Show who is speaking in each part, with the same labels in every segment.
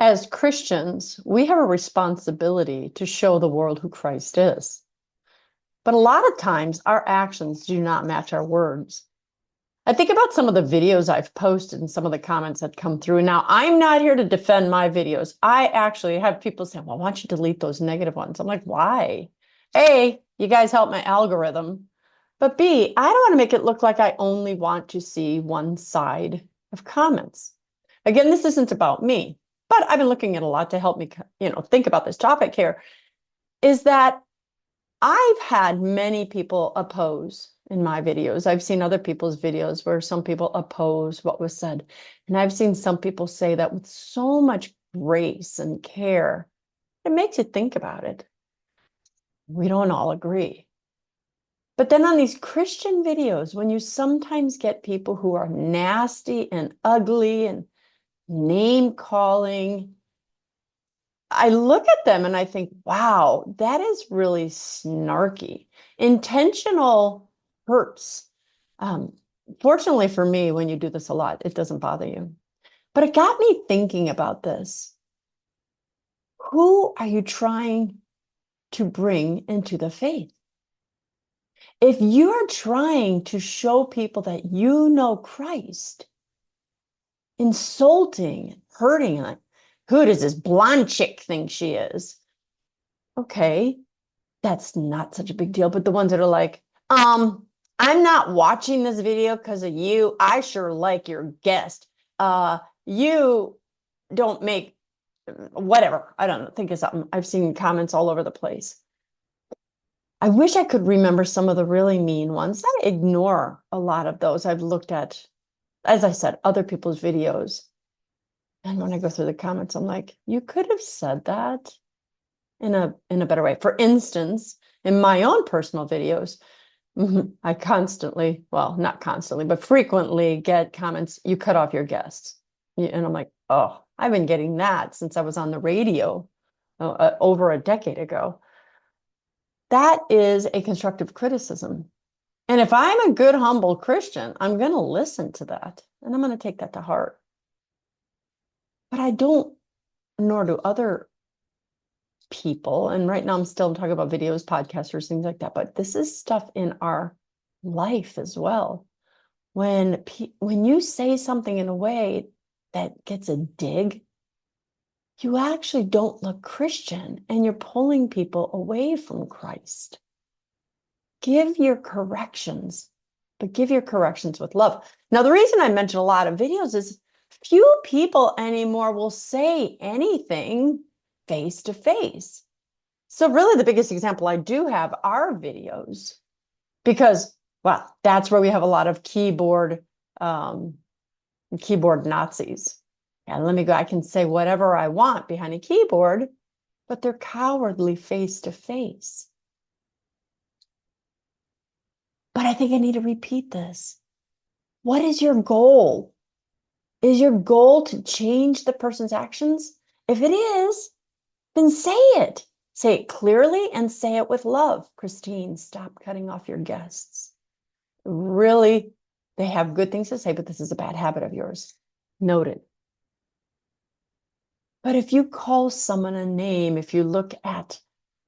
Speaker 1: As Christians, we have a responsibility to show the world who Christ is. But a lot of times our actions do not match our words. I think about some of the videos I've posted and some of the comments that come through. Now, I'm not here to defend my videos. I actually have people say, well, why don't you delete those negative ones? I'm like, why? A, you guys help my algorithm. But B, I don't want to make it look like I only want to see one side of comments. Again, this isn't about me, but I've been looking at a lot to help me, think about this topic here, is that I've had many people oppose in my videos. I've seen other people's videos where some people oppose what was said. And I've seen some people say that with so much grace and care. It makes you think about it. We don't all agree. But then on these Christian videos, when you sometimes get people who are nasty and ugly and name calling, I look at them and I think, wow, that is really snarky. Intentional hurts. Fortunately for me, when you do this a lot, it doesn't bother you. But it got me thinking about this. Who are you trying to bring into the faith? If you're trying to show people that you know Christ, insulting, hurting, like, who does this blonde chick think she is? Okay, that's not such a big deal. But the ones that are like, I'm not watching this video because of you. I sure like your guest. You don't make whatever. I don't know. Think of something. I've seen comments all over the place. I wish I could remember some of the really mean ones. I ignore a lot of those. I've looked at, as I said, other people's videos. And when I go through the comments, I'm like, you could have said that in a better way. For instance, in my own personal videos, I constantly, well, not constantly, but frequently get comments, you cut off your guests. And I'm like, oh, I've been getting that since I was on the radio over a decade ago. That is a constructive criticism. And if I'm a good, humble Christian, I'm going to listen to that and I'm going to take that to heart. But I don't, nor do other people. And right now I'm still talking about videos, podcasters, things like that. But this is stuff in our life as well. When you say something in a way that gets a dig, you actually don't look Christian and you're pulling people away from Christ. Give your corrections, but give your corrections with love. Now, the reason I mention a lot of videos is few people anymore will say anything face to face. So really the biggest example I do have are videos because, well, that's where we have a lot of keyboard Nazis. And let me go, I can say whatever I want behind a keyboard, but they're cowardly face to face. But I think I need to repeat this. What is your goal? Is your goal to change the person's actions? If it is, then say it. Say it clearly and say it with love. Christine, stop cutting off your guests. Really, they have good things to say, but this is a bad habit of yours. Noted. But if you call someone a name, if you look at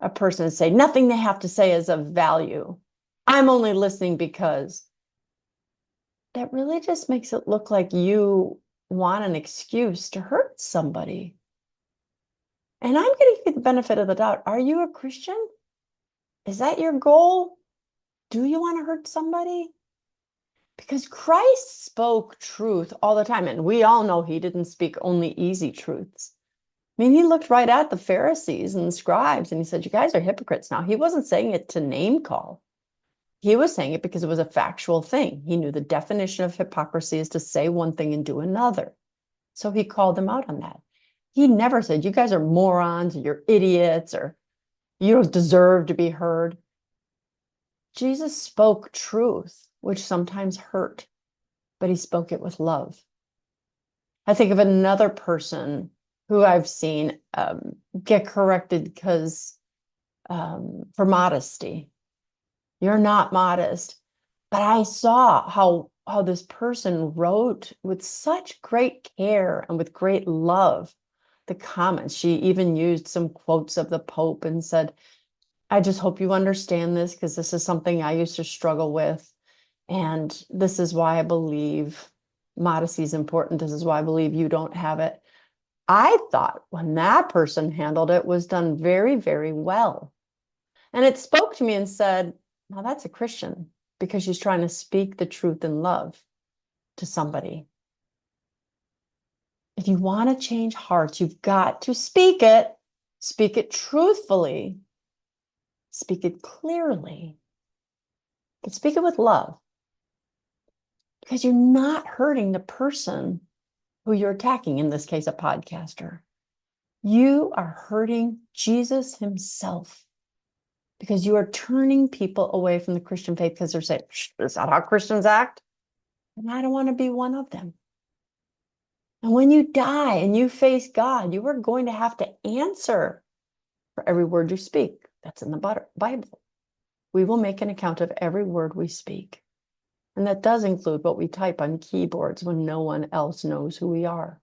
Speaker 1: a person and say nothing they have to say is of value, I'm only listening because, that really just makes it look like you want an excuse to hurt somebody. And I'm going to give you the benefit of the doubt. Are you a Christian? Is that your goal? Do you want to hurt somebody? Because Christ spoke truth all the time. And we all know he didn't speak only easy truths. I mean, he looked right at the Pharisees and the scribes and he said, you guys are hypocrites now. He wasn't saying it to name call. He was saying it because it was a factual thing. He knew the definition of hypocrisy is to say one thing and do another. So he called them out on that. He never said, you guys are morons, or you're idiots, or you don't deserve to be heard. Jesus spoke truth, which sometimes hurt, but he spoke it with love. I think of another person who I've seen get corrected because for modesty. You're not modest. But I saw how this person wrote with such great care and with great love the comments. She even used some quotes of the Pope and said, I just hope you understand this because this is something I used to struggle with. And this is why I believe modesty is important. This is why I believe you don't have it. I thought when that person handled it was done very, very well. And it spoke to me and said, now that's a Christian because she's trying to speak the truth in love to somebody. If you want to change hearts, you've got to speak it truthfully, speak it clearly, but speak it with love because you're not hurting the person who you're attacking, in this case, a podcaster. You are hurting Jesus himself because you are turning people away from the Christian faith because they're saying, is that how Christians act? And I don't want to be one of them. And when you die and you face God, you are going to have to answer for every word you speak. That's in the Bible. We will make an account of every word we speak. And that does include what we type on keyboards when no one else knows who we are.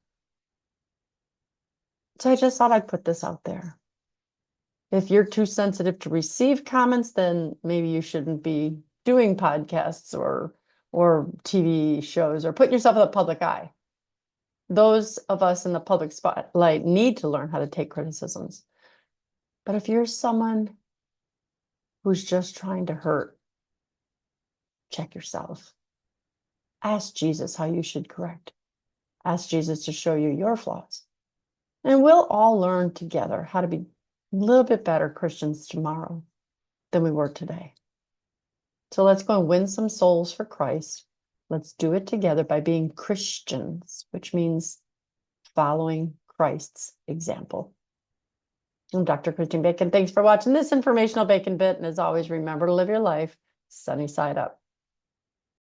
Speaker 1: So I just thought I'd put this out there. If you're too sensitive to receive comments, then maybe you shouldn't be doing podcasts or TV shows or putting yourself in the public eye. Those of us in the public spotlight need to learn how to take criticisms. But if you're someone who's just trying to hurt, check yourself. Ask Jesus how you should correct. Ask Jesus to show you your flaws. And we'll all learn together how to be a little bit better Christians tomorrow than we were today. So let's go and win some souls for Christ. Let's do it together by being Christians, which means following Christ's example. I'm Dr. Christine Bacon. Thanks for watching this informational Bacon Bit. And as always, remember to live your life sunny side up.